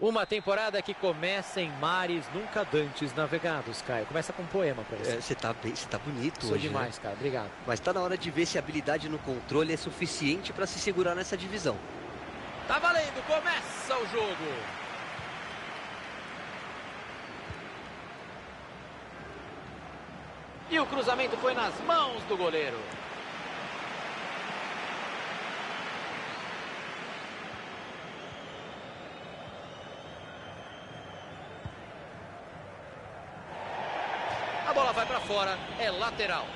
Uma temporada que começa em mares nunca dantes navegados, Caio. Começa com um poema pra você. Você tá bonito Sou hoje, demais, né? cara. Obrigado. Mas tá na hora de ver se a habilidade no controle é suficiente para se segurar nessa divisão. Tá valendo, começa o jogo. E o cruzamento foi nas mãos do goleiro. A bola vai para fora, é lateral.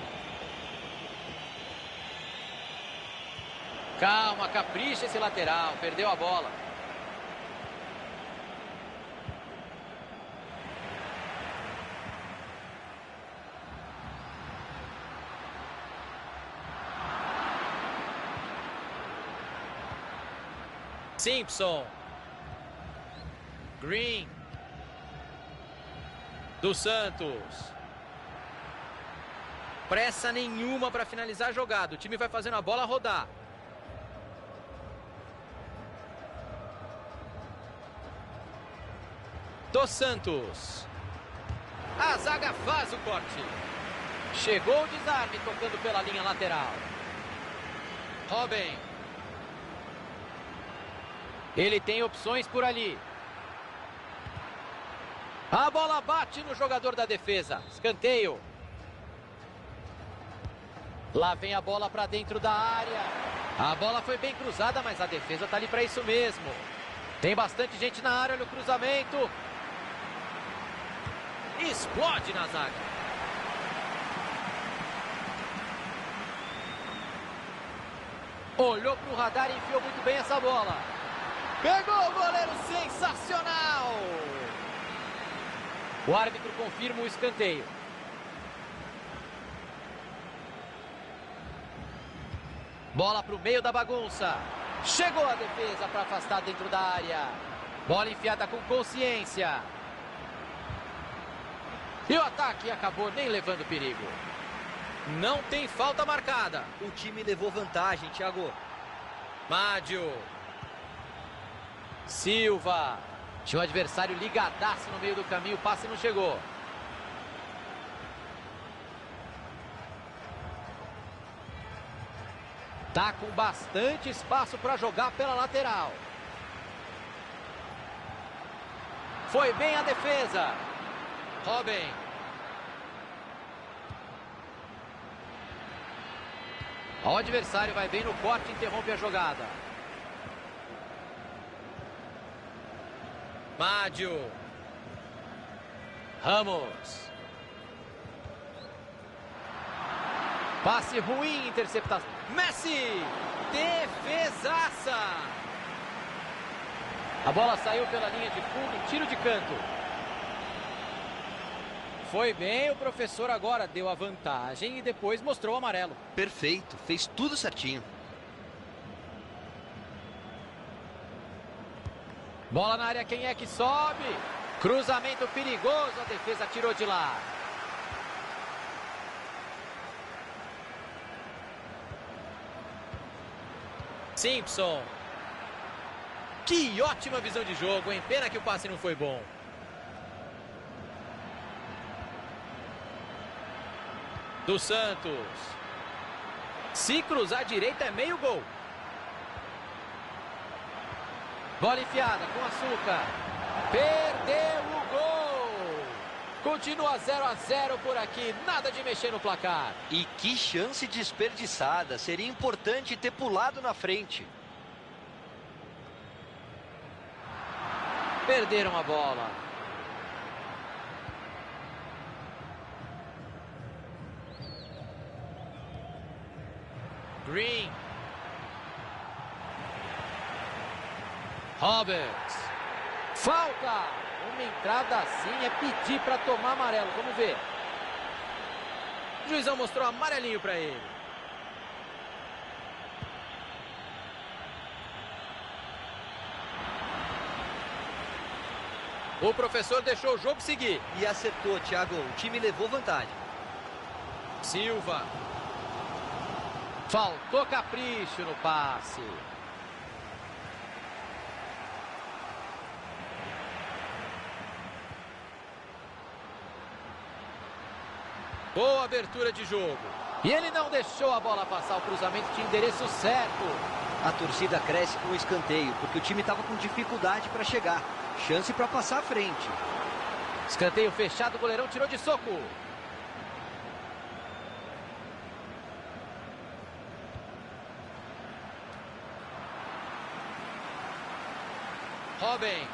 Calma, capricha esse lateral, perdeu a bola. Simpson. Green. Dos Santos. Pressa nenhuma para finalizar a jogada. O time vai fazendo a bola rodar. Dos Santos. A zaga faz o corte. Chegou o desarme tocando pela linha lateral. Robin. Ele tem opções por ali. A bola bate no jogador da defesa. Escanteio. Lá vem a bola para dentro da área. A bola foi bem cruzada, mas a defesa tá ali para isso mesmo. Tem bastante gente na área, olha o cruzamento. Explode na zaga. Olhou para o radar e enfiou muito bem essa bola. Pegou o goleiro, sensacional! O árbitro confirma o escanteio. Bola para o meio da bagunça. Chegou a defesa para afastar dentro da área. Bola enfiada com consciência. E o ataque acabou nem levando perigo. Não tem falta marcada. O time levou vantagem, Thiago. Mádio. Silva. Tinha um adversário ligadaço no meio do caminho. O passe não chegou. Tá com bastante espaço para jogar pela lateral. Foi bem a defesa. Robin. O adversário vai bem no corte e interrompe a jogada. Mádio. Ramos. Passe ruim, interceptação. Messi! Defesaça! A bola saiu pela linha de fundo, tiro de canto. Foi bem, o professor agora deu a vantagem e depois mostrou o amarelo. Perfeito, fez tudo certinho. Bola na área, quem é que sobe? Cruzamento perigoso, a defesa tirou de lá. Simpson. Que ótima visão de jogo, hein? Pena que o passe não foi bom. Dos Santos. Se cruzar à direita é meio gol. Bola enfiada com açúcar. Perdeu o gol. Continua 0-0 por aqui. Nada de mexer no placar. E que chance desperdiçada. Seria importante ter pulado na frente. Perderam a bola. Green. Roberts. Falta. Uma entrada assim é pedir para tomar amarelo. Vamos ver. O juizão mostrou amarelinho para ele. O professor deixou o jogo seguir. E acertou, Thiago. O time levou vantagem. Silva. Faltou capricho no passe. Boa abertura de jogo. E ele não deixou a bola passar. O cruzamento tinha endereço certo. A torcida cresce com o escanteio, porque o time estava com dificuldade para chegar. Chance para passar à frente. Escanteio fechado, o goleirão tirou de soco. Robin.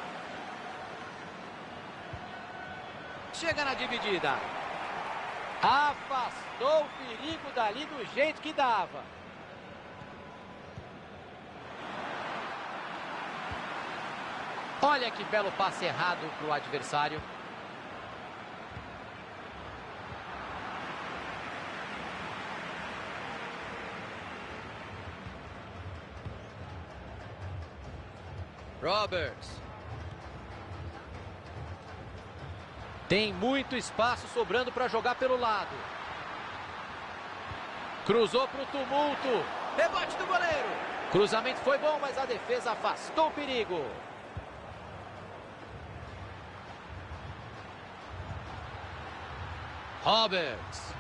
Chega na dividida. Afastou o perigo dali do jeito que dava. Olha que belo passe errado para o adversário. Roberts. Tem muito espaço sobrando para jogar pelo lado. Cruzou para o tumulto. Rebote do goleiro. Cruzamento foi bom, mas a defesa afastou o perigo. Roberts.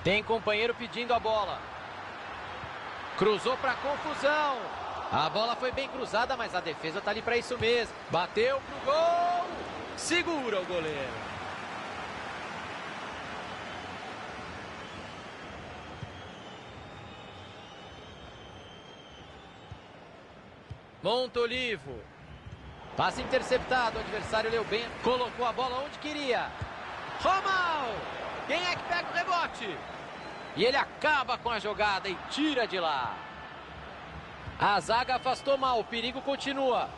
Tem companheiro pedindo a bola. Cruzou para confusão. A bola foi bem cruzada, mas a defesa está ali para isso mesmo. Bateu pro gol. Segura o goleiro. Montolivo. Passe interceptado. O adversário leu bem. Colocou a bola onde queria. Romal. Quem é que pega o rebote? E ele acaba com a jogada e tira de lá. A zaga afastou mal. O perigo continua.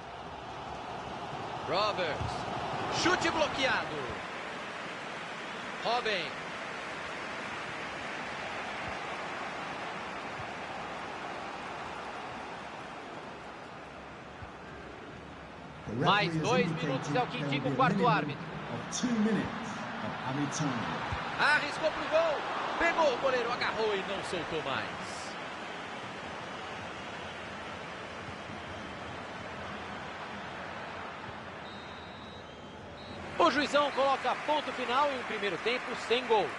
Roberts. Chute bloqueado. Robin. Mais 2 minutos é o que indica o quarto árbitro. Arriscou pro gol. Pegou o goleiro, agarrou e não soltou mais. O juizão coloca ponto final em um primeiro tempo sem gols.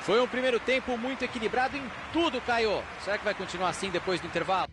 Foi um primeiro tempo muito equilibrado em tudo, Caio. Será que vai continuar assim depois do intervalo?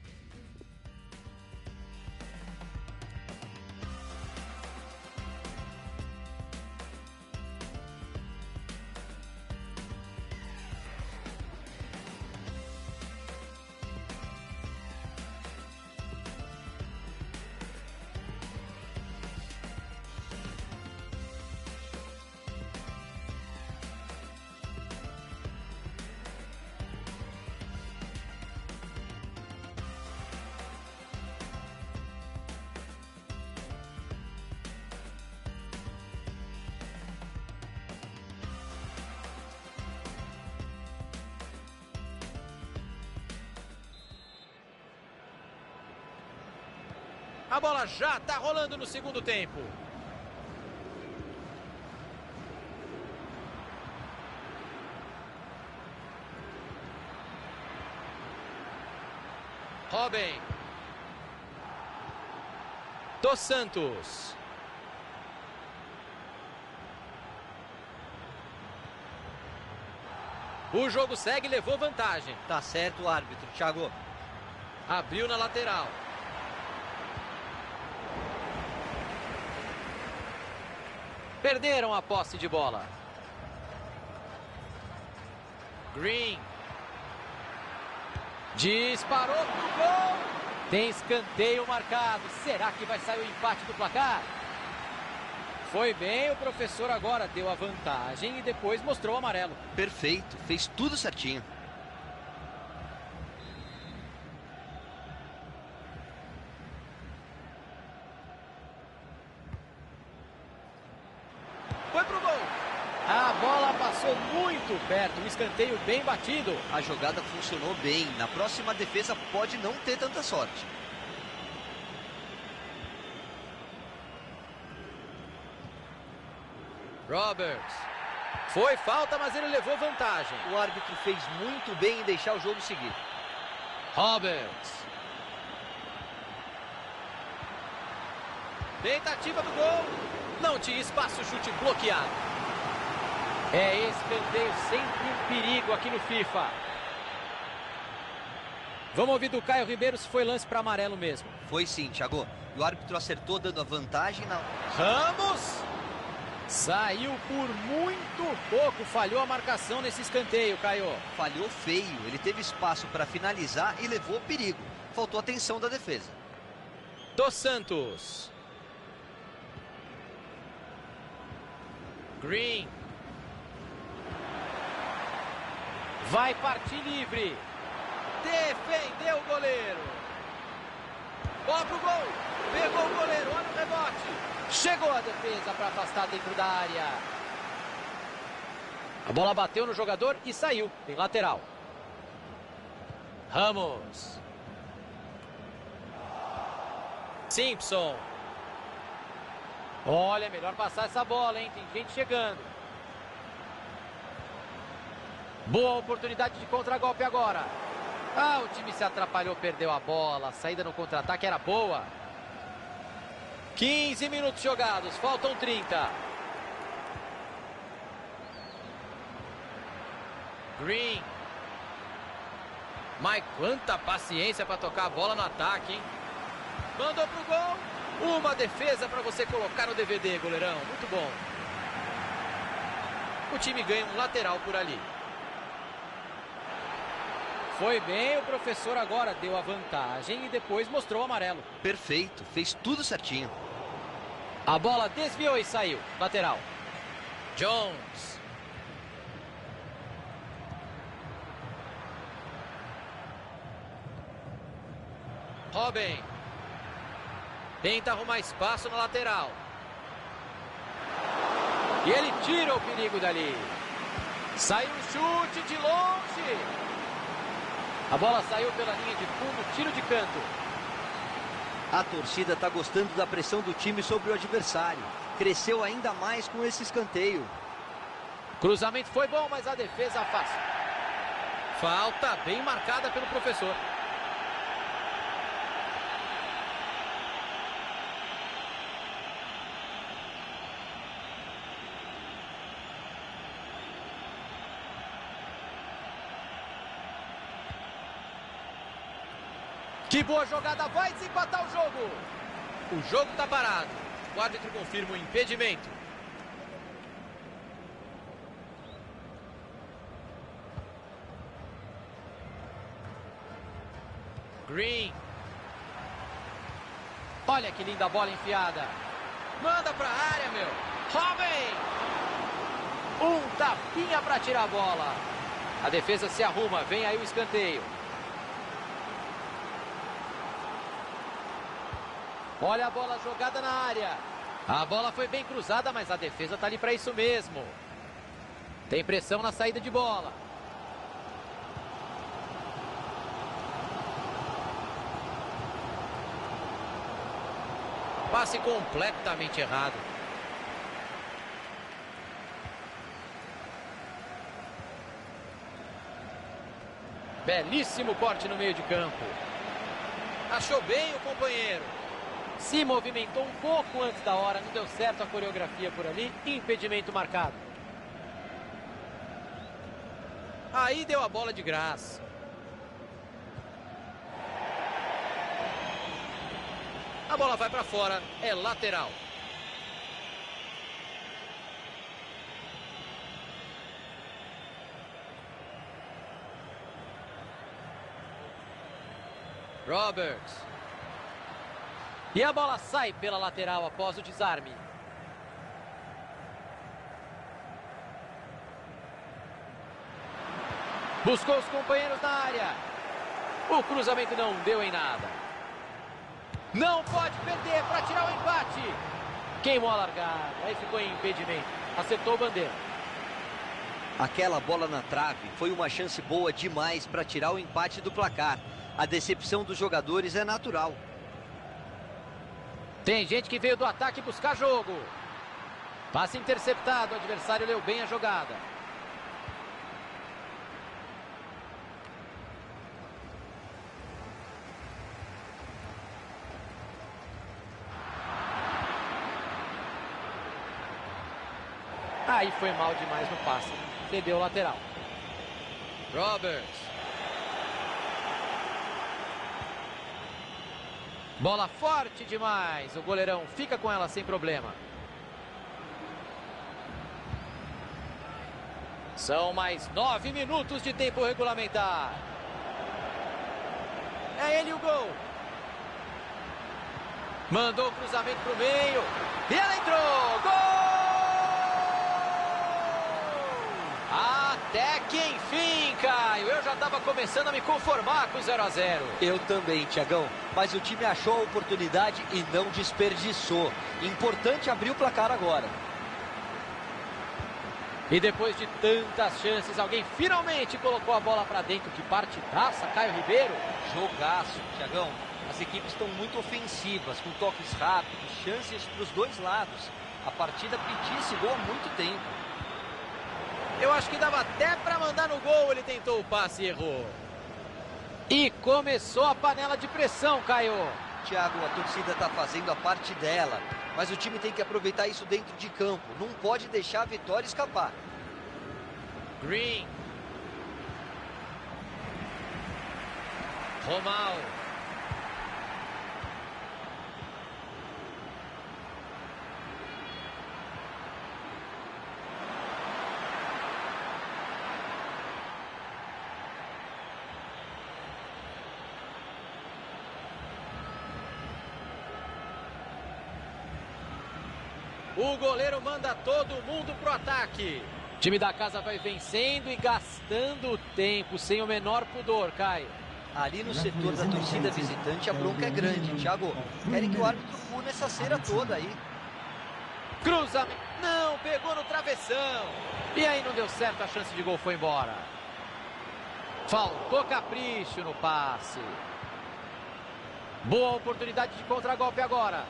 A bola já está rolando no segundo tempo. Robin. Dos Santos. O jogo segue e levou vantagem. Tá certo o árbitro, Thiago. Abriu na lateral. Perderam a posse de bola. Green. Disparou pro gol. Tem escanteio marcado. Será que vai sair o empate do placar? Foi bem, o professor agora deu a vantagem e depois mostrou o amarelo. Perfeito, fez tudo certinho. Foi pro gol. A bola passou muito perto, um escanteio bem batido. A jogada funcionou bem. Na próxima defesa pode não ter tanta sorte. Roberts. Foi falta, mas ele levou vantagem. O árbitro fez muito bem em deixar o jogo seguir. Roberts. Tentativa do gol. Não tinha espaço, chute bloqueado. É escanteio, sempre um perigo aqui no FIFA. Vamos ouvir do Caio Ribeiro se foi lance para amarelo mesmo. Foi sim, Thiago. E o árbitro acertou dando a vantagem na... Ramos! Saiu por muito pouco, falhou a marcação nesse escanteio, Caio. Falhou feio, ele teve espaço para finalizar e levou perigo. Faltou atenção da defesa. Dos Santos. Green. Vai partir livre. Defendeu o goleiro. Bola pro gol. Pegou o goleiro, olha o rebote. Chegou a defesa para afastar dentro da área. A bola bateu no jogador e saiu. Tem lateral. Ramos. Simpson. Olha, melhor passar essa bola, hein? Tem gente chegando. Boa oportunidade de contragolpe agora. Ah, o time se atrapalhou, perdeu a bola. A saída no contra-ataque era boa. 15 minutos jogados, faltam 30. Green. Mas quanta paciência para tocar a bola no ataque, hein? Mandou pro gol. Uma defesa para você colocar no DVD, goleirão. Muito bom. O time ganha um lateral por ali. Foi bem, o professor agora deu a vantagem e depois mostrou o amarelo. Perfeito, fez tudo certinho. A bola desviou e saiu. Lateral. Jones. Robin. Tenta arrumar espaço na lateral. E ele tira o perigo dali. Saiu o chute de longe. A bola saiu pela linha de fundo, tiro de canto. A torcida está gostando da pressão do time sobre o adversário. Cresceu ainda mais com esse escanteio. Cruzamento foi bom, mas a defesa afasta. Falta bem marcada pelo professor. Que boa jogada, vai desempatar o jogo. O jogo está parado. O árbitro confirma o impedimento. Green. Olha que linda bola enfiada. Manda para a área, meu. Robin. Um tapinha para tirar a bola. A defesa se arruma, vem aí o escanteio. Olha a bola jogada na área. A bola foi bem cruzada, mas a defesa está ali para isso mesmo. Tem pressão na saída de bola. Passe completamente errado. Belíssimo corte no meio de campo. Achou bem o companheiro. Se movimentou um pouco antes da hora, não deu certo a coreografia por ali, impedimento marcado. Aí deu a bola de graça. A bola vai para fora, é lateral. Roberts. E a bola sai pela lateral após o desarme. Buscou os companheiros na área. O cruzamento não deu em nada. Não pode perder para tirar o empate. Queimou a largada, aí ficou em impedimento. Acertou o bandeira. Aquela bola na trave foi uma chance boa demais para tirar o empate do placar. A decepção dos jogadores é natural. Tem gente que veio do ataque buscar jogo. Passe interceptado, o adversário leu bem a jogada. Aí foi mal demais no passe. Cedeu o lateral. Roberts. Bola forte demais. O goleirão fica com ela sem problema. São mais 9 minutos de tempo regulamentar. É ele o gol. Mandou o cruzamento para o meio. E ela entrou. Gol! Até que enfim, Caio. Eu já estava começando a me conformar com 0 a 0. Eu também, Thiagão. Mas o time achou a oportunidade e não desperdiçou. Importante abrir o placar agora. E depois de tantas chances, alguém finalmente colocou a bola para dentro. Que partidaça, Caio Ribeiro. Jogaço, Thiagão. As equipes estão muito ofensivas, com toques rápidos, chances para os dois lados. A partida pedia esse gol há muito tempo. Eu acho que dava até para mandar no gol. Ele tentou o passe e errou. E começou a panela de pressão, Caio. Thiago, a torcida está fazendo a parte dela. Mas o time tem que aproveitar isso dentro de campo. Não pode deixar a vitória escapar. Green. Romal. O goleiro manda todo mundo pro ataque. O time da casa vai vencendo e gastando o tempo sem o menor pudor, Caio. Ali no setor da torcida visitante a bronca é grande, Thiago. Querem que o árbitro pune essa cera toda aí. Cruzamento. Não, pegou no travessão. E aí não deu certo, a chance de gol foi embora. Faltou capricho no passe. Boa oportunidade de contragolpe agora.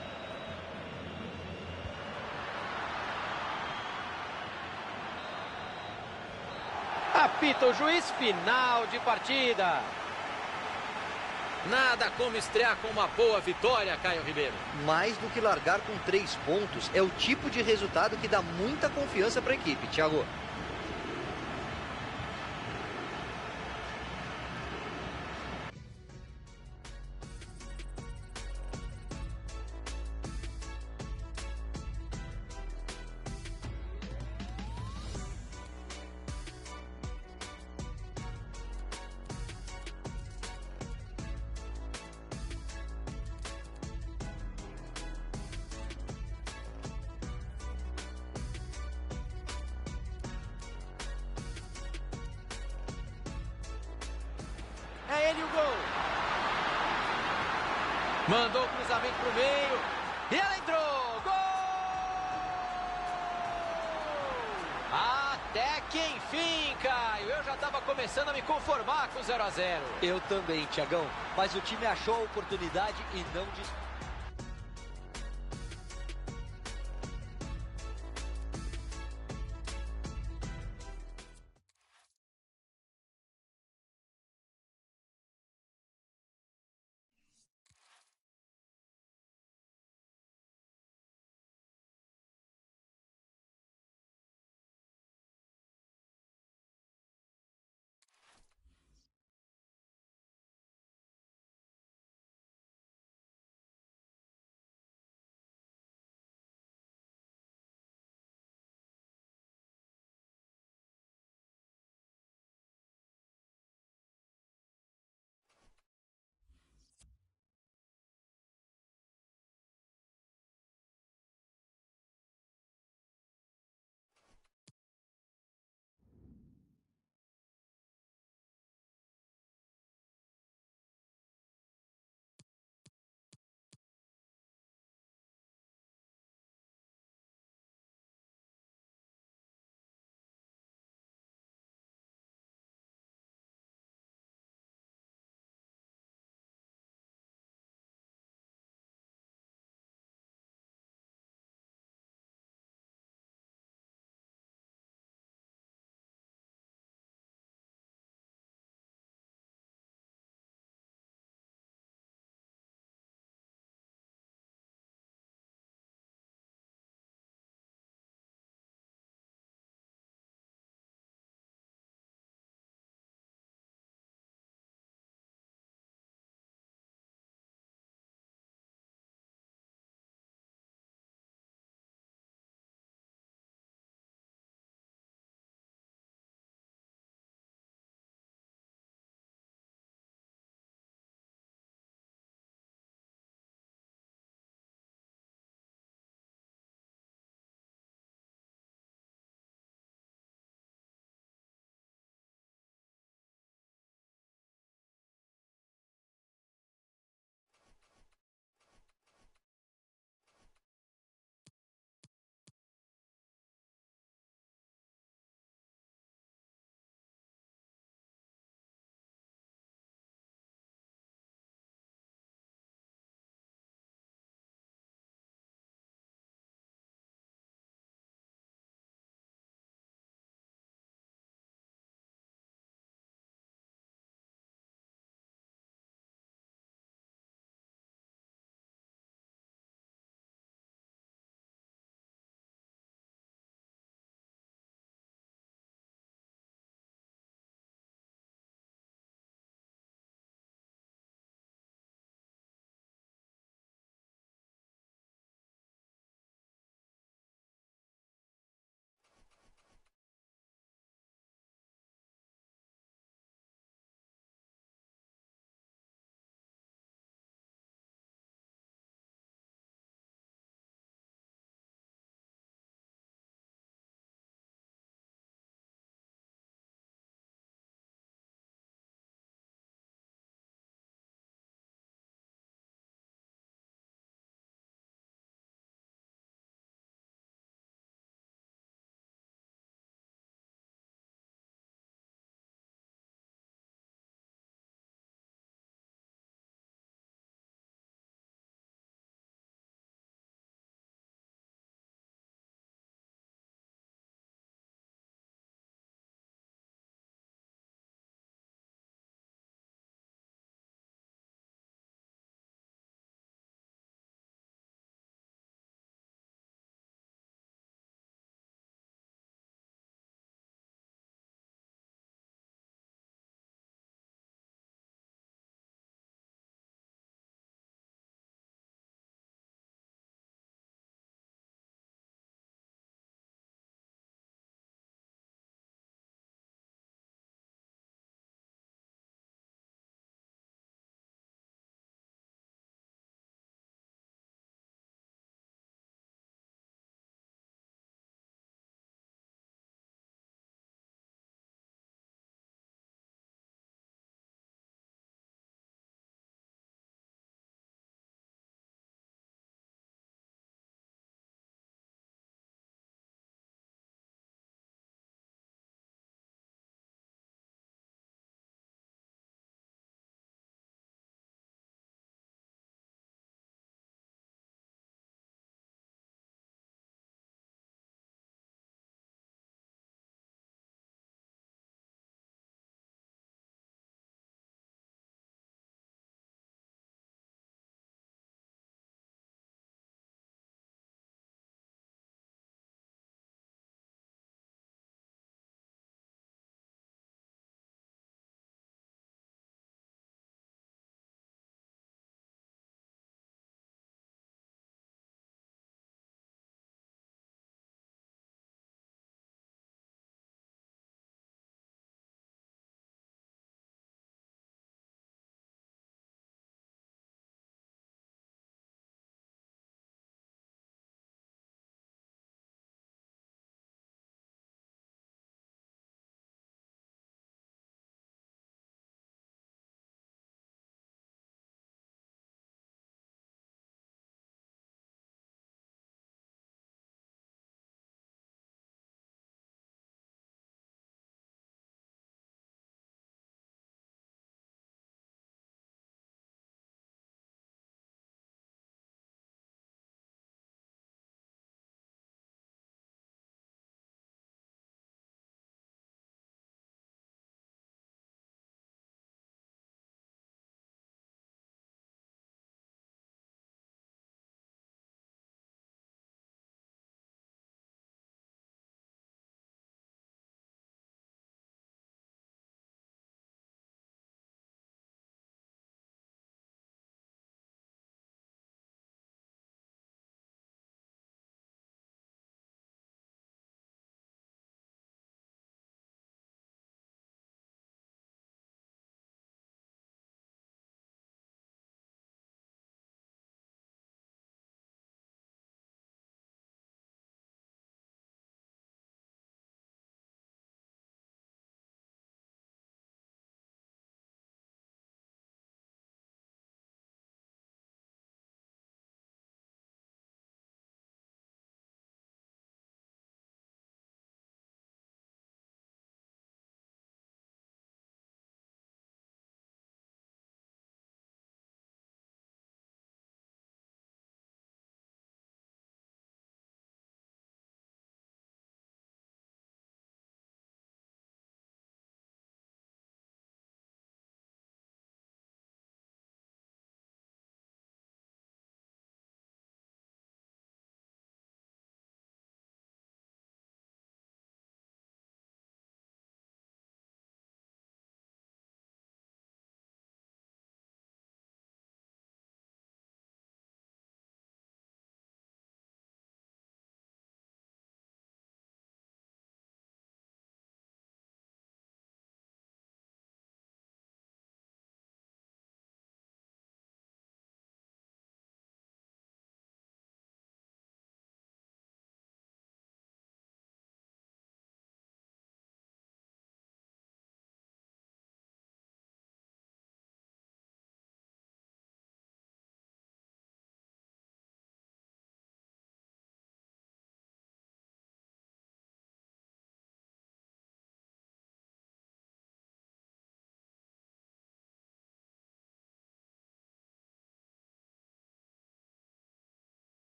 Apita o juiz, final de partida. Nada como estrear com uma boa vitória, Caio Ribeiro. Mais do que largar com 3 pontos, é o tipo de resultado que dá muita confiança para a equipe, Thiago. É ele o gol. Mandou o cruzamento pro meio. E ela entrou. Gol! Até que enfim, Caio. Eu já estava começando a me conformar com 0 a 0. Eu também, Thiagão. Mas o time achou a oportunidade e não desperdiçou.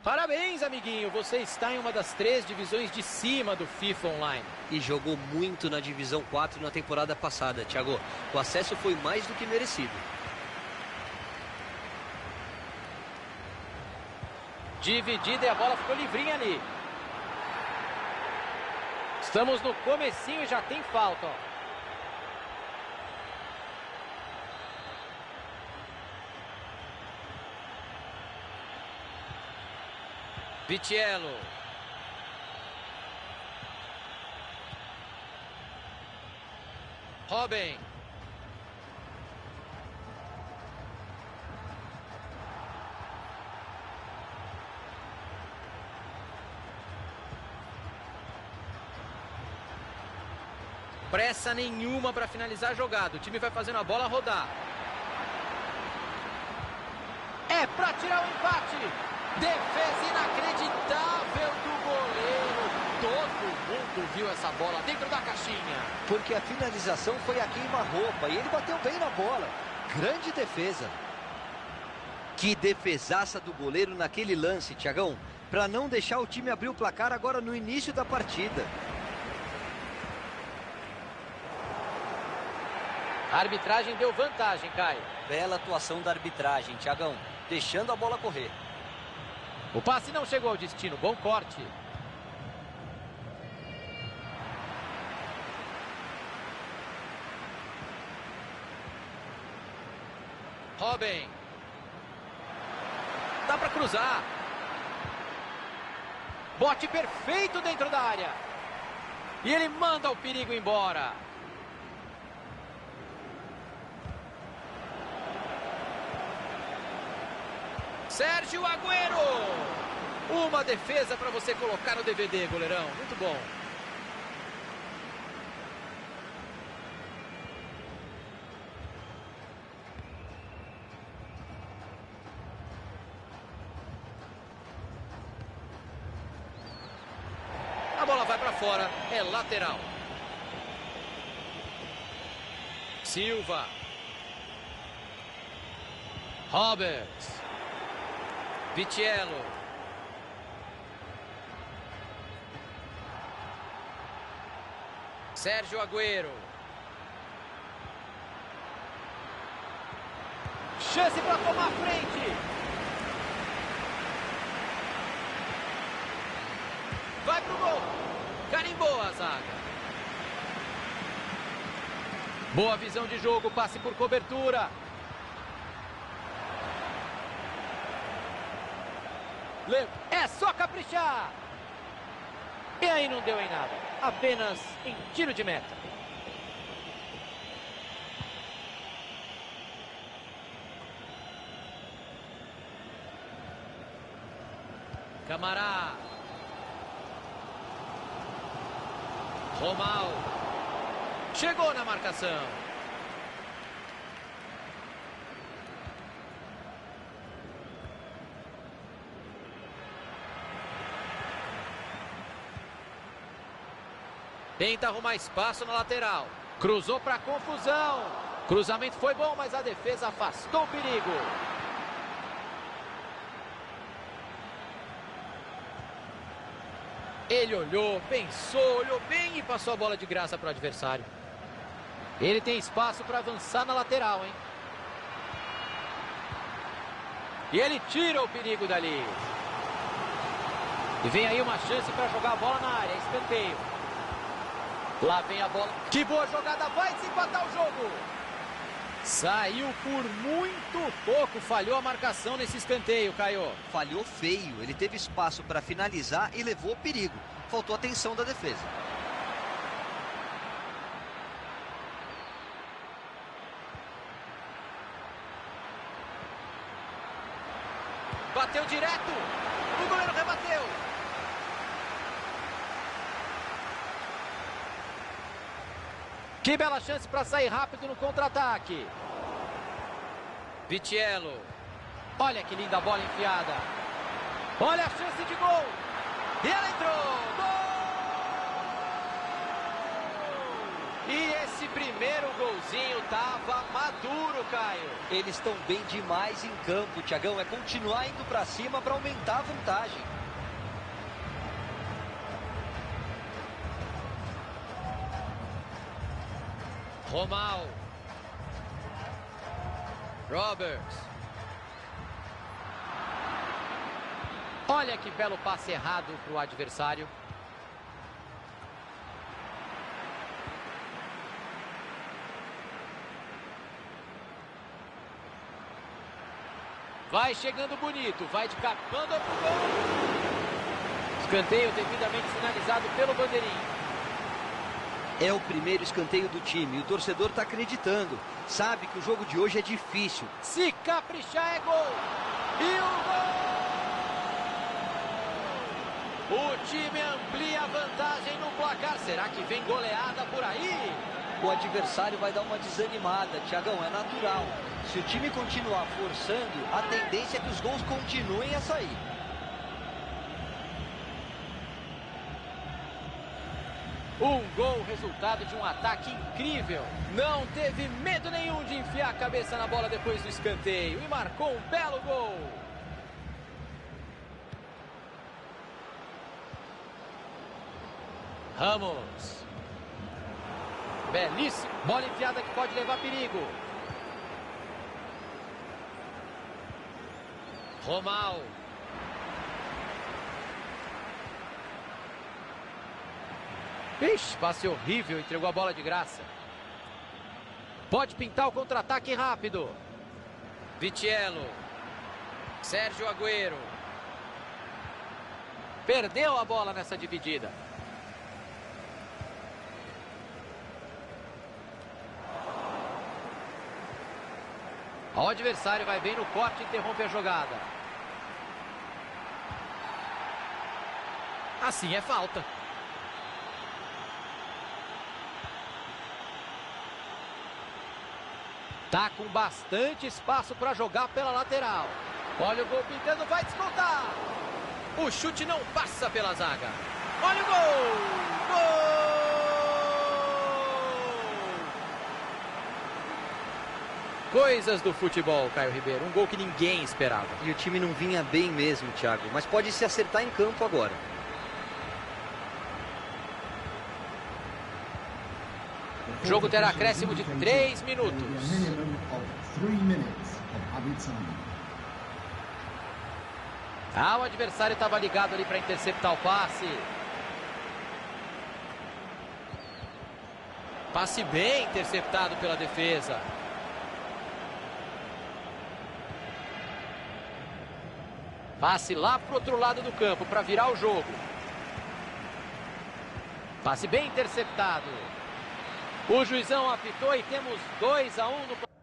Parabéns, amiguinho. Você está em uma das 3 divisões de cima do FIFA Online. E jogou muito na Divisão 4 na temporada passada, Thiago. O acesso foi mais do que merecido. Dividida e a bola ficou livrinha ali. Estamos no comecinho e já tem falta, ó. Vitiello. Robin. Pressa nenhuma para finalizar a jogada. O time vai fazendo a bola rodar. É para tirar o empate. Defesa inacreditável do goleiro. Todo mundo viu essa bola dentro da caixinha. Porque a finalização foi a queima-roupa e ele bateu bem na bola. Grande defesa. Que defesaça do goleiro naquele lance, Thiagão. Para não deixar o time abrir o placar agora no início da partida. A arbitragem deu vantagem, Caio. Bela atuação da arbitragem, Thiagão. Deixando a bola correr. O passe não chegou ao destino. Bom corte. Robin. Dá para cruzar. Bote perfeito dentro da área. E ele manda o perigo embora. Sérgio Agüero. Uma defesa para você colocar no DVD, goleirão. Muito bom. A bola vai para fora. É lateral. Silva. Roberts. Vitiello. Sérgio Agüero. Chance para tomar a frente. Vai pro gol. Carimbou a zaga. Boa visão de jogo, passe por cobertura. É só caprichar. E aí não deu em nada. Apenas em tiro de meta. Camará. Romal. Chegou na marcação. Tenta arrumar espaço na lateral. Cruzou para confusão. Cruzamento foi bom, mas a defesa afastou o perigo. Ele olhou, pensou, olhou bem e passou a bola de graça para o adversário. Ele tem espaço para avançar na lateral, hein? E ele tira o perigo dali. E vem aí uma chance para jogar a bola na área. Escanteio. Lá vem a bola. Que boa jogada. Vai desempatar o jogo. Saiu por muito pouco. Falhou a marcação nesse escanteio, Caio. Falhou feio. Ele teve espaço para finalizar e levou o perigo. Faltou atenção da defesa. Bateu direto. O goleiro rebateu. Que bela chance para sair rápido no contra-ataque. Vitiello. Olha que linda bola enfiada. Olha a chance de gol. E ela entrou. Gol! E esse primeiro golzinho tava maduro, Caio. Eles estão bem demais em campo, Thiagão. É continuar indo para cima para aumentar a vantagem. Romal. Roberts. Olha que belo passe errado para o adversário. Vai chegando bonito, vai de cap, manda pro gol. Escanteio devidamente sinalizado pelo bandeirinho. É o primeiro escanteio do time. O torcedor está acreditando. Sabe que o jogo de hoje é difícil. Se caprichar é gol. E o gol! O time amplia a vantagem no placar. Será que vem goleada por aí? O adversário vai dar uma desanimada, Thiagão, é natural. Se o time continuar forçando, a tendência é que os gols continuem a sair. Um gol, resultado de um ataque incrível. Não teve medo nenhum de enfiar a cabeça na bola depois do escanteio e marcou um belo gol. Ramos. Belíssimo. Bola enfiada que pode levar perigo. Romal. Ixi, passe horrível, entregou a bola de graça. Pode pintar o contra-ataque rápido. Vitiello. Sérgio Agüero. Perdeu a bola nessa dividida. O adversário vai bem no corte e interrompe a jogada. Assim é falta. Tá com bastante espaço para jogar pela lateral. Olha o gol pintando, vai descontar. O chute não passa pela zaga. Olha o gol! Gol! Coisas do futebol, Caio Ribeiro. Um gol que ninguém esperava. E o time não vinha bem mesmo, Thiago. Mas pode se acertar em campo agora. O jogo terá acréscimo de 3 minutos. O adversário estava ligado ali para interceptar o passe. Passe bem interceptado pela defesa. Passe lá para o outro lado do campo para virar o jogo. Passe bem interceptado. O juizão apitou e temos 2-1 no...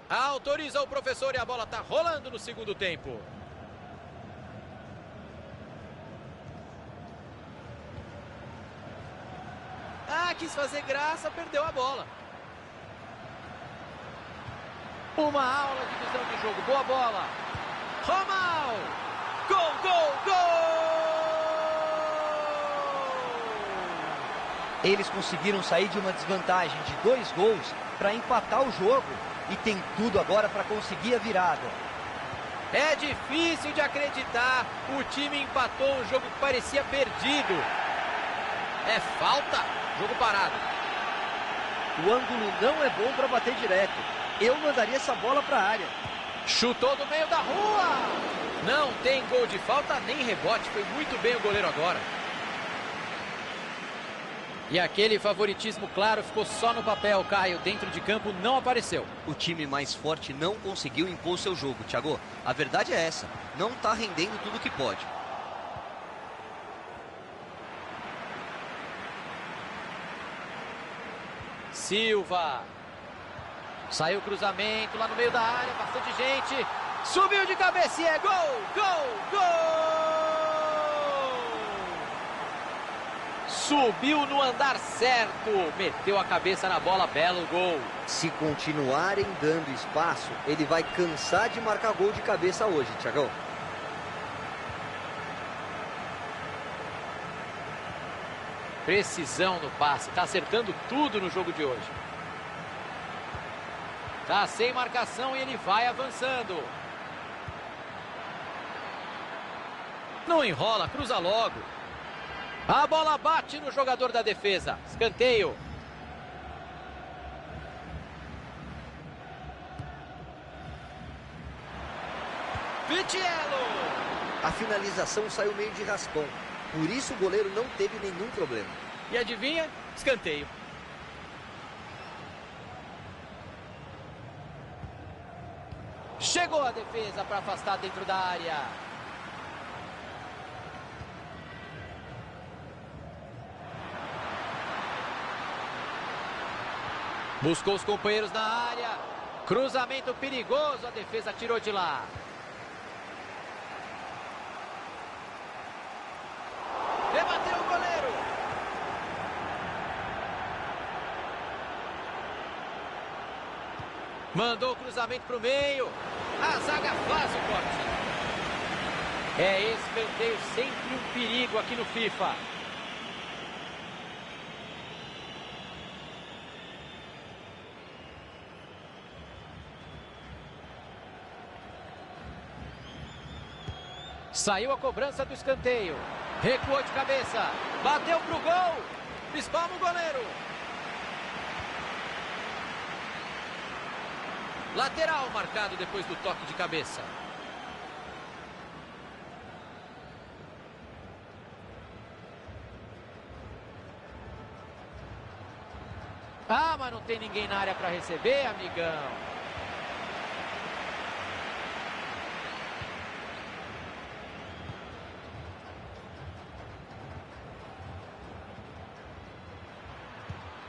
Autoriza o professor e a bola está rolando no segundo tempo. Quis fazer graça, perdeu a bola. Uma aula de visão de jogo, boa bola. Romal! Gol, gol, gol! Eles conseguiram sair de uma desvantagem de 2 gols para empatar o jogo. E tem tudo agora para conseguir a virada. É difícil de acreditar. O time empatou um jogo que parecia perdido. É falta. Jogo parado. O ângulo não é bom para bater direto. Eu mandaria essa bola para a área. Chutou do meio da rua. Não tem gol de falta nem rebote. Foi muito bem o goleiro agora. E aquele favoritismo claro ficou só no papel, Caio. Dentro de campo não apareceu. O time mais forte não conseguiu impor seu jogo, Thiago. A verdade é essa. Não está rendendo tudo que pode. Silva. Saiu o cruzamento lá no meio da área. Bastante gente. Subiu de cabeça e é gol! Gol! Gol! Subiu no andar certo, meteu a cabeça na bola, belo gol. Se continuarem dando espaço, ele vai cansar de marcar gol de cabeça hoje, Thiagão. Precisão no passe, tá acertando tudo no jogo de hoje. Tá sem marcação e ele vai avançando. Não enrola, cruza logo. A bola bate no jogador da defesa. Escanteio. Vitiello. A finalização saiu meio de raspão. Por isso o goleiro não teve nenhum problema. E adivinha? Escanteio. Chegou a defesa para afastar dentro da área. Buscou os companheiros na área. Cruzamento perigoso. A defesa tirou de lá. Rebateu o goleiro. Mandou o cruzamento para o meio. A zaga faz o corte. É escanteio, sempre um perigo aqui no FIFA. Saiu a cobrança do escanteio. Recuou de cabeça. Bateu pro gol. Espalma o goleiro. Lateral marcado depois do toque de cabeça. Ah, mas não tem ninguém na área para receber, amigão.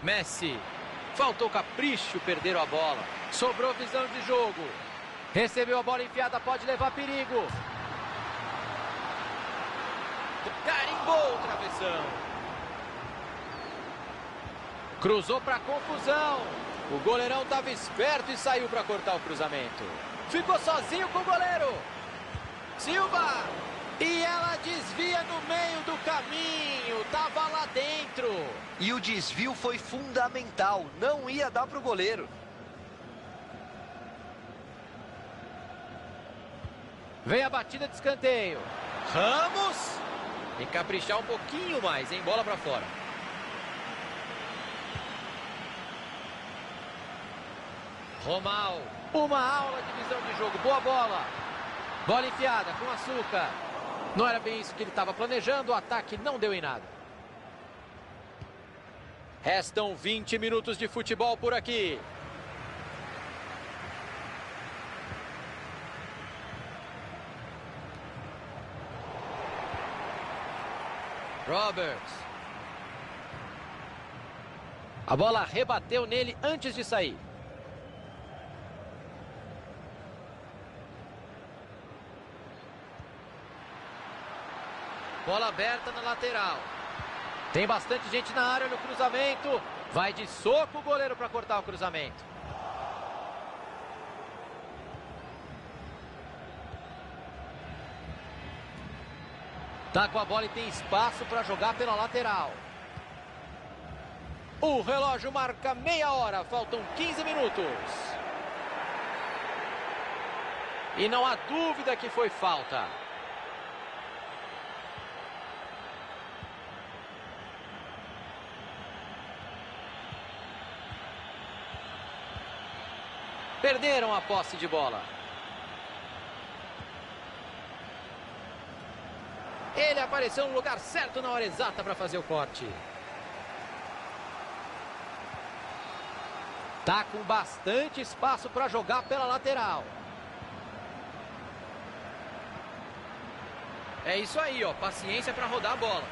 Messi. Faltou capricho, perderam a bola. Sobrou visão de jogo. Recebeu a bola enfiada, pode levar perigo. Carimbou o travessão. Cruzou para confusão. O goleirão estava esperto e saiu para cortar o cruzamento. Ficou sozinho com o goleiro. Silva. E ela desvia no meio do caminho. Tava lá dentro. E o desvio foi fundamental. Não ia dar para o goleiro. Vem a batida de escanteio. Ramos. Tem que caprichar um pouquinho mais, hein? Bola para fora. Romal. Uma aula de visão de jogo. Boa bola. Bola enfiada com açúcar. Não era bem isso que ele estava planejando. O ataque não deu em nada. Restam 20 minutos de futebol por aqui. Roberts. A bola rebateu nele antes de sair. Bola aberta na lateral. Tem bastante gente na área no cruzamento. Vai de soco o goleiro para cortar o cruzamento. Tá com a bola e tem espaço para jogar pela lateral. O relógio marca meia hora. Faltam 15 minutos. E não há dúvida que foi falta. Perderam a posse de bola. Ele apareceu no lugar certo na hora exata para fazer o corte. Tá com bastante espaço para jogar pela lateral. É isso aí, ó. Paciência para rodar a bola.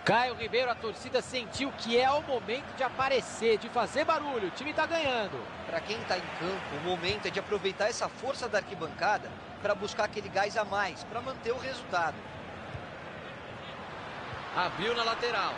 Caio Ribeiro, a torcida sentiu que é o momento de aparecer, de fazer barulho. O time tá ganhando. Para quem está em campo, o momento é de aproveitar essa força da arquibancada para buscar aquele gás a mais, para manter o resultado. Abriu na lateral.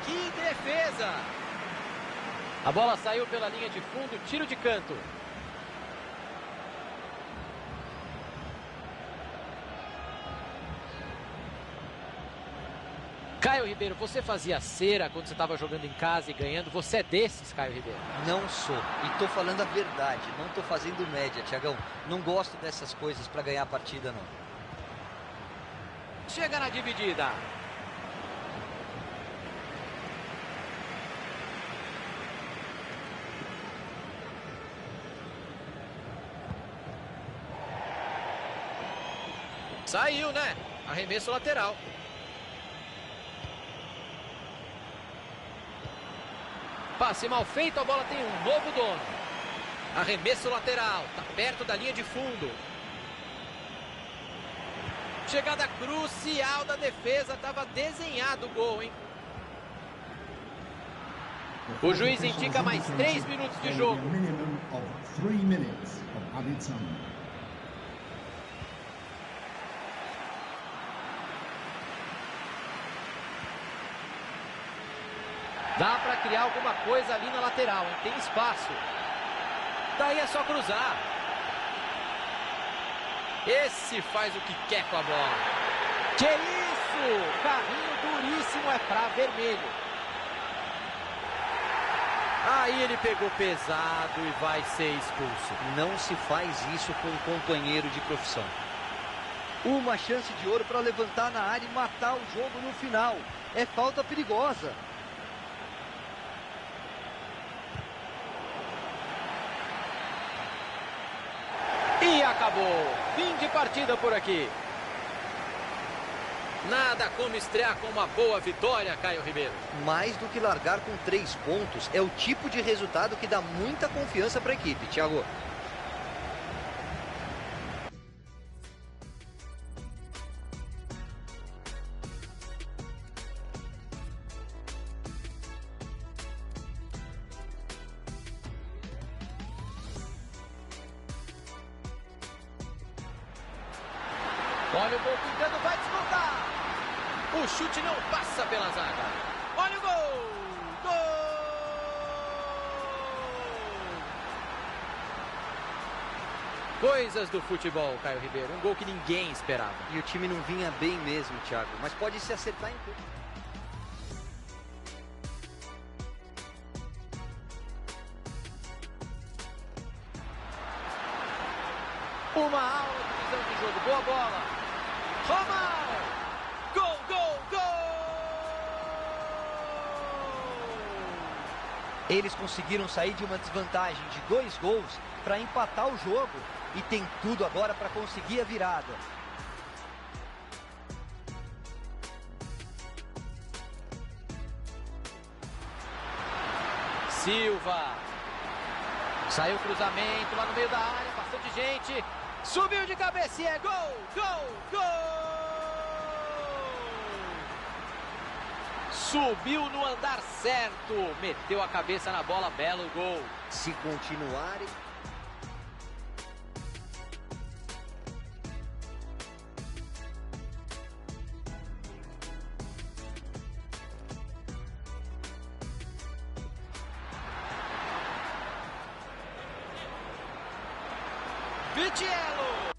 Que defesa! A bola saiu pela linha de fundo, tiro de canto. Caio Ribeiro, você fazia cera quando você estava jogando em casa e ganhando? Você é desses, Caio Ribeiro? Não sou. E tô falando a verdade. Não tô fazendo média, Thiagão. Não gosto dessas coisas para ganhar a partida, não. Chega na dividida. Saiu, né? Arremesso lateral. Passe mal feito, a bola tem um novo dono. Arremesso lateral, tá perto da linha de fundo. Chegada crucial da defesa, estava desenhado o gol, hein? O juiz indica mais 3 minutos de jogo. Dá para criar alguma coisa ali na lateral, hein? Tem espaço. Daí é só cruzar. Esse faz o que quer com a bola. Que isso! Carrinho duríssimo, é para vermelho. Aí ele pegou pesado e vai ser expulso. Não se faz isso com um companheiro de profissão. Uma chance de ouro para levantar na área e matar o jogo no final. É falta perigosa. E acabou. Fim de partida por aqui. Nada como estrear com uma boa vitória, Caio Ribeiro. Mais do que largar com 3 pontos, é o tipo de resultado que dá muita confiança para a equipe, Thiago. Olha o gol pintando, vai descontar. O chute não passa pela zaga. Olha o gol! Gol! Coisas do futebol, Caio Ribeiro. Um gol que ninguém esperava. E o time não vinha bem mesmo, Thiago. Mas pode se acertar em tudo. Uma aula de visão de jogo. Boa bola. Romaul! Gol, gol, gol! Eles conseguiram sair de uma desvantagem de 2 gols para empatar o jogo. E tem tudo agora para conseguir a virada. Silva. Saiu o cruzamento lá no meio da área. Bastante gente. Subiu de cabeça e é gol, gol, gol! Subiu no andar certo. Meteu a cabeça na bola, belo gol. Se continuarem... Vitiello!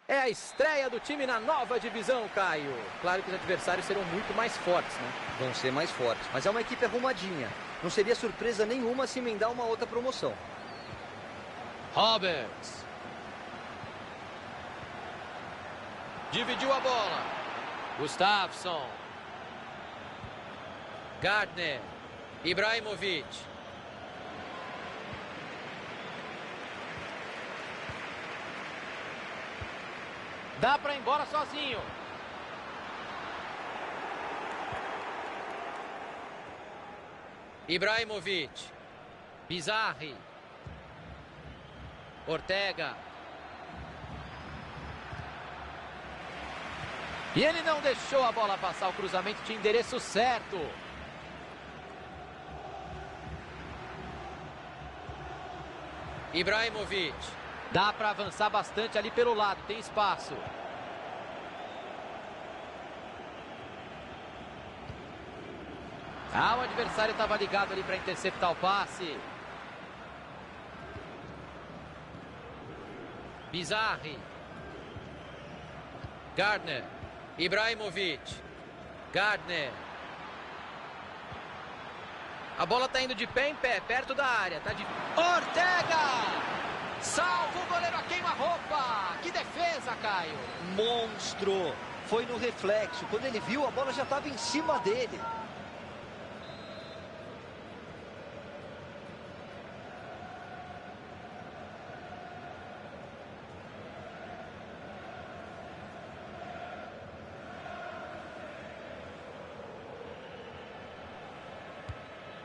É a estreia do time na nova divisão, Caio. Claro que os adversários serão muito mais fortes, né? Vão ser mais fortes, mas é uma equipe arrumadinha. Não seria surpresa nenhuma se emendar uma outra promoção. Roberts. Dividiu a bola. Gustafsson. Gardner. Ibrahimovic. Dá para ir embora sozinho. Ibrahimovic. Pizarri. Ortega. E ele não deixou a bola passar. O cruzamento tinha endereço certo. Ibrahimovic. Dá para avançar bastante ali pelo lado. Tem espaço. O adversário estava ligado ali para interceptar o passe. Pizarri. Gardner. Ibrahimovic. Gardner. A bola está indo de pé em pé, perto da área. Tá de... Ortega! Salva o goleiro a queima-roupa! Que defesa, Caio! Monstro! Foi no reflexo. Quando ele viu, a bola já estava em cima dele.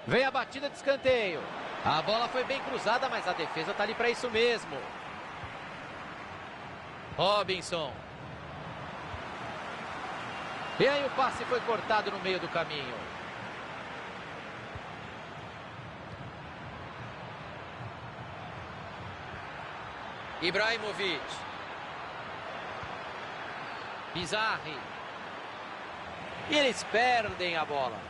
Vem a batida de escanteio. A bola foi bem cruzada, mas a defesa está ali para isso mesmo. Robinson. E aí o passe foi cortado no meio do caminho. Ibrahimovic. Pizarri. E eles perdem a bola.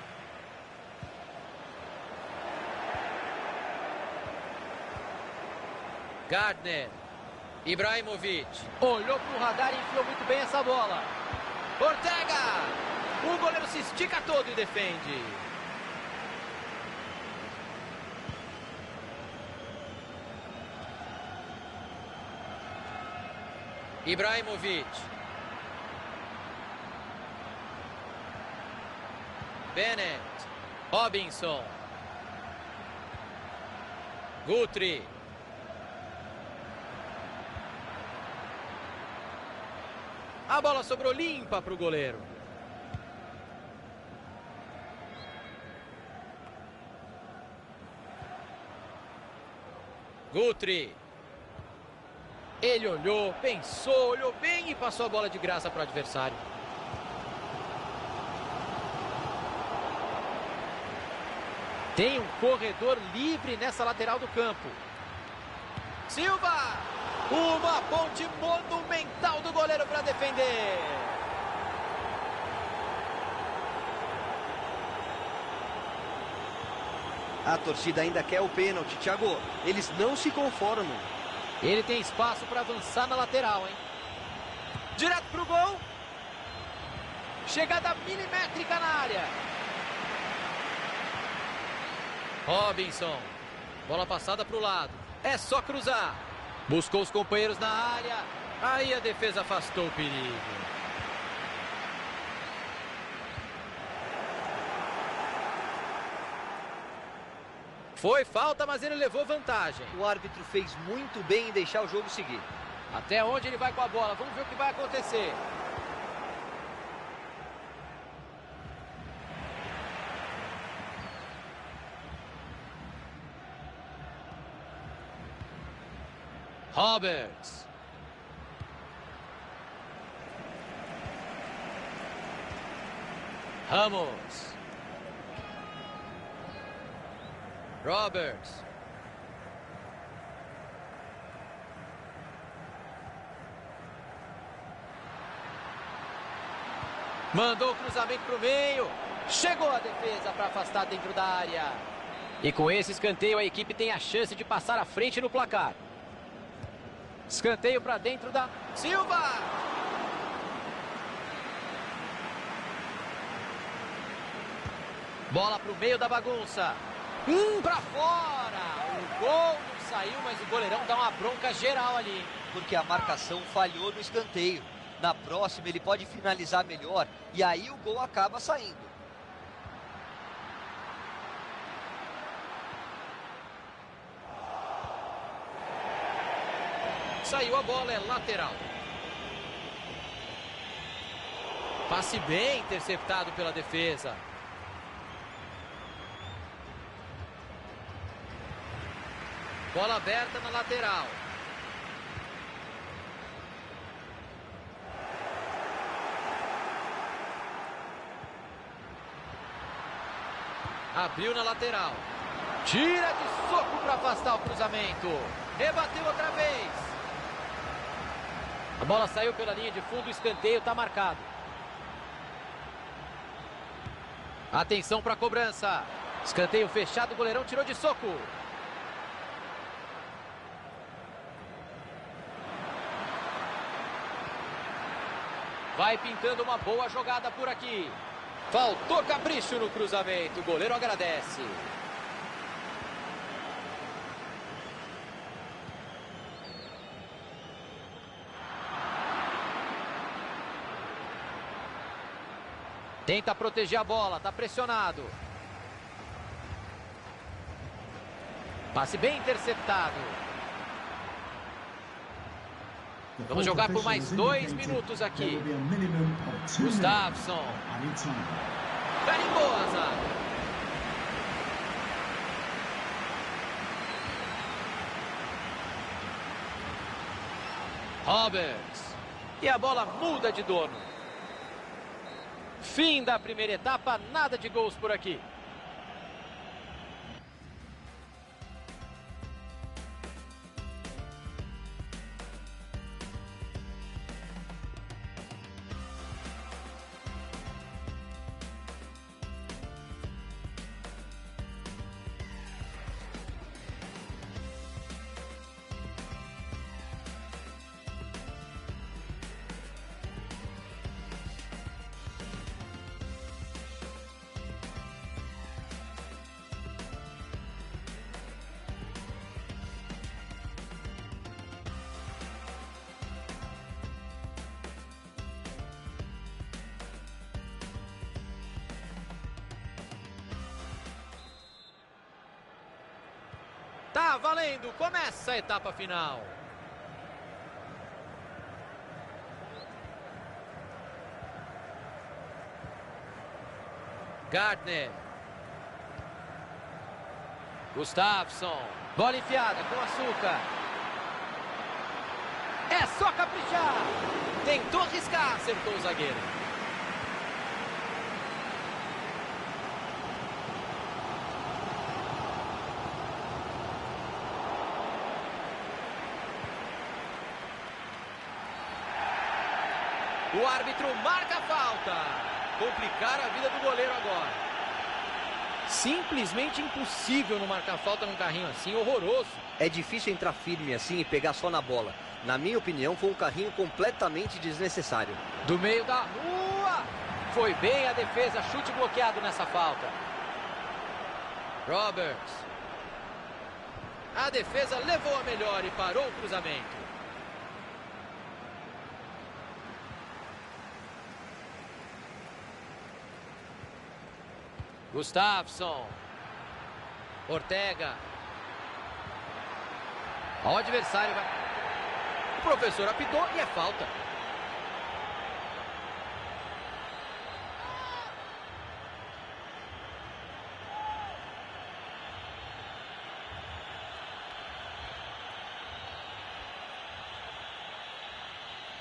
Gardner. Ibrahimovic. Olhou para o radar e enfiou muito bem essa bola. Ortega. O goleiro se estica todo e defende. Ibrahimovic. Bennett. Robinson. Guthrie. A bola sobrou limpa para o goleiro. Guthrie. Ele olhou, pensou, olhou bem e passou a bola de graça para o adversário. Tem um corredor livre nessa lateral do campo. Silva! Uma ponte monumental do goleiro para defender. A torcida ainda quer o pênalti, Thiago. Eles não se conformam. Ele tem espaço para avançar na lateral, hein? Direto pro gol. Chegada milimétrica na área. Robinson. Bola passada para o lado. É só cruzar. Buscou os companheiros na área. Aí a defesa afastou o perigo. Foi falta, mas ele levou vantagem. O árbitro fez muito bem em deixar o jogo seguir. Até onde ele vai com a bola? Vamos ver o que vai acontecer. Roberts. Ramos. Roberts. Mandou o cruzamento para o meio. Chegou a defesa para afastar dentro da área. E com esse escanteio a equipe tem a chance de passar à frente no placar. Escanteio para dentro da Silva. Bola para o meio da bagunça. Para fora. O gol não saiu, mas o goleirão dá uma bronca geral ali. Porque a marcação falhou no escanteio. Na próxima ele pode finalizar melhor e aí o gol acaba saindo. Saiu a bola, é lateral. Passe bem interceptado pela defesa. Bola aberta na lateral. Abriu na lateral. Tira de soco para afastar o cruzamento. Rebateu outra vez. A bola saiu pela linha de fundo, o escanteio está marcado. Atenção para a cobrança. Escanteio fechado, o goleirão tirou de soco. Vai pintando uma boa jogada por aqui. Faltou capricho no cruzamento, o goleiro agradece. Tenta proteger a bola, está pressionado. Passe bem interceptado. Vamos jogar por mais 2 minutos aqui. Gustafsson. Carimbou a zaga. Roberts. E a bola muda de dono. Fim da primeira etapa, nada de gols por aqui. Tá valendo, começa a etapa final. Gardner. Gustafsson. Bola enfiada com açúcar. É só caprichar. Tentou arriscar, acertou o zagueiro. O árbitro marca a falta. Complicaram a vida do goleiro agora. Simplesmente impossível não marcar falta num carrinho assim, horroroso. É difícil entrar firme assim e pegar só na bola. Na minha opinião, foi um carrinho completamente desnecessário. Do meio da rua. Foi bem a defesa, chute bloqueado nessa falta. Roberts. A defesa levou a melhor e parou o cruzamento. Gustafsson. Ortega. O adversário vai... O professor apitou e é falta.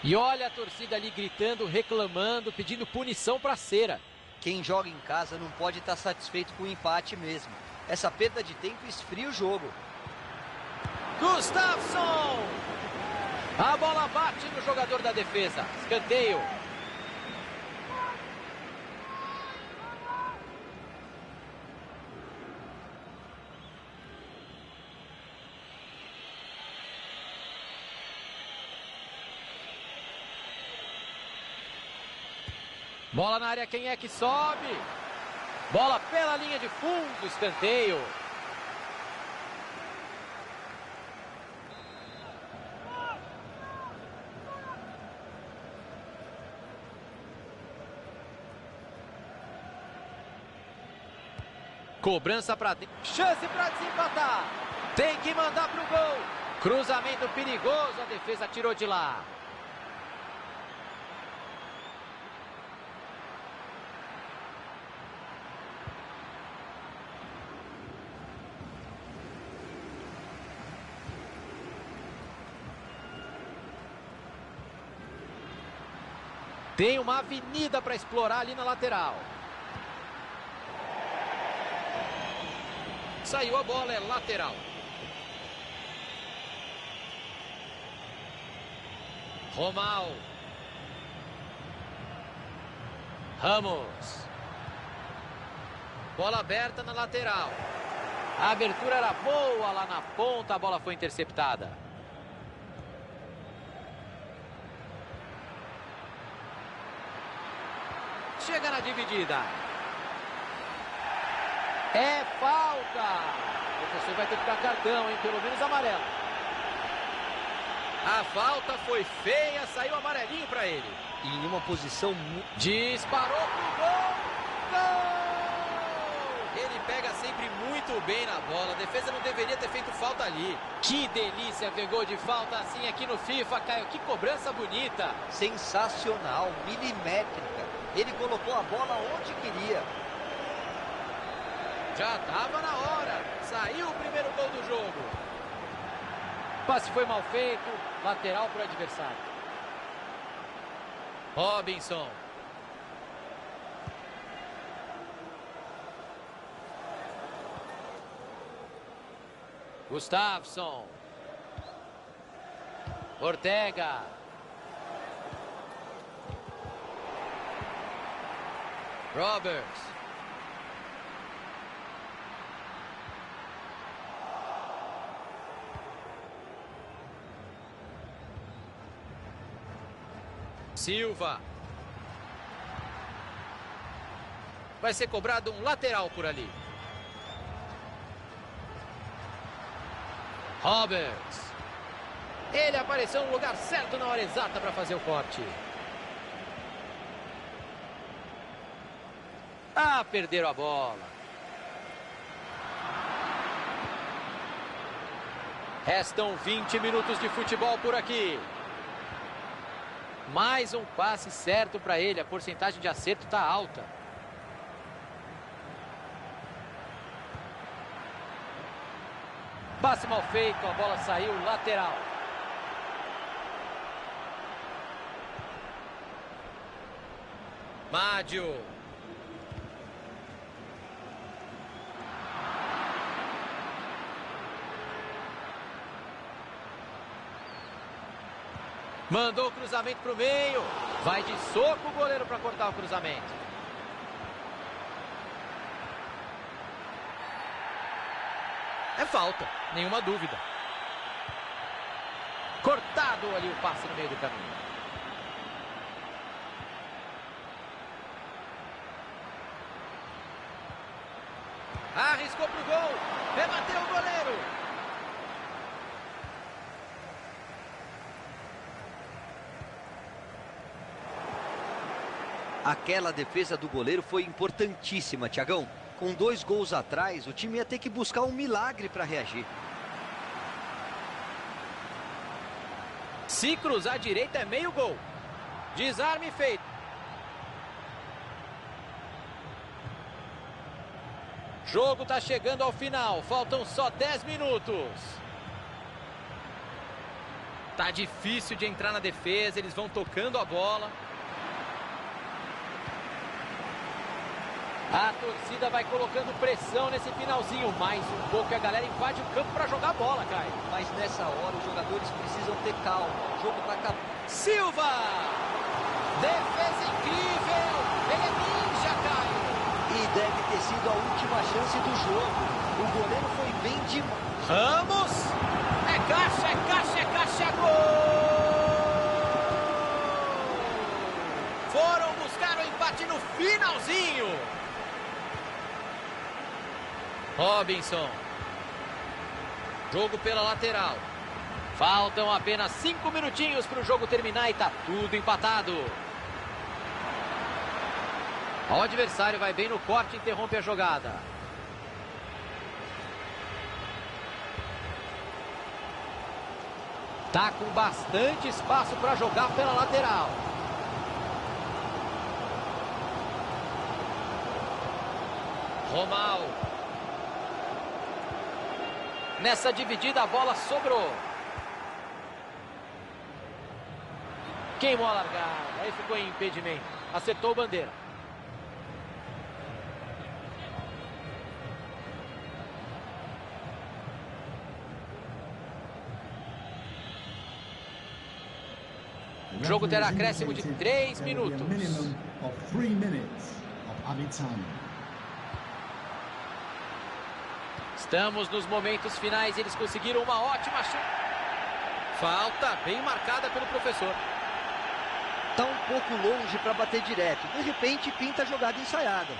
E olha a torcida ali gritando, reclamando, pedindo punição para Cera. Quem joga em casa não pode estar satisfeito com o empate mesmo. Essa perda de tempo esfria o jogo. Gustafsson! A bola bate no jogador da defesa. Escanteio. Bola na área, quem é que sobe? Bola pela linha de fundo, escanteio. Cobrança para dentro. Chance para desempatar. Tem que mandar para o gol. Cruzamento perigoso, a defesa tirou de lá. Tem uma avenida para explorar ali na lateral. Saiu a bola, é lateral. Romal. Ramos. Bola aberta na lateral. A abertura era boa lá na ponta, a bola foi interceptada. Chega na dividida. É falta. O professor vai ter que dar cartão, hein? Pelo menos amarelo. A falta foi feia, saiu amarelinho para ele. E em uma posição... Disparou pro gol. Gol! Ele pega sempre muito bem na bola. A defesa não deveria ter feito falta ali. Que delícia ver gol de falta assim aqui no FIFA, Caio. Que cobrança bonita. Sensacional, milimétrica. Ele colocou a bola onde queria. Já estava na hora. Saiu o primeiro gol do jogo. Passe foi mal feito. Lateral para o adversário. Robinson. Gustafsson. Ortega. Roberts. Silva. Vai ser cobrado um lateral por ali. Roberts. Ele apareceu no lugar certo na hora exata para fazer o corte. Ah, perderam a bola. Restam 20 minutos de futebol por aqui. Mais um passe certo para ele. A porcentagem de acerto está alta. Passe mal feito, a bola saiu lateral. Mádio. Mandou o cruzamento para o meio. Vai de soco o goleiro para cortar o cruzamento. É falta, nenhuma dúvida. Cortado ali o passe no meio do caminho. Arriscou para o gol. Rebateu o goleiro. Aquela defesa do goleiro foi importantíssima, Thiagão. Com 2 gols atrás, o time ia ter que buscar um milagre para reagir. Se cruzar à direita é meio gol. Desarme feito. Jogo está chegando ao final. Faltam só 10 minutos. Tá difícil de entrar na defesa. Eles vão tocando a bola. A torcida vai colocando pressão nesse finalzinho. Mais um pouco e a galera invade o campo para jogar bola, Caio. Mas nessa hora os jogadores precisam ter calma. O jogo tá acabando. Silva! Defesa incrível! Ele é ninja, Caio! E deve ter sido a última chance do jogo. O goleiro foi bem demais. Ramos! É caixa, é caixa, é caixa! Gol! Foram buscar o empate no no finalzinho. Robinson. Jogo pela lateral. Faltam apenas 5 minutinhos para o jogo terminar e tá tudo empatado. O adversário vai bem no corte e interrompe a jogada. Tá com bastante espaço para jogar pela lateral. Romal. Nessa dividida a bola sobrou. Queimou a largada. Aí ficou em impedimento. Acertou o bandeira. O jogo terá acréscimo de 3 minutos. Estamos nos momentos finais. Eles conseguiram uma ótima chance. Falta bem marcada pelo professor. Tá um pouco longe para bater direto. De repente, pinta a jogada ensaiada.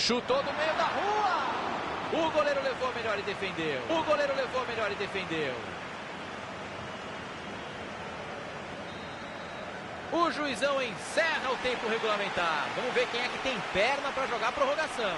Chutou do meio da rua. O goleiro levou melhor e defendeu. O goleiro levou melhor e defendeu. O juizão encerra o tempo regulamentar. Vamos ver quem é que tem perna para jogar a prorrogação.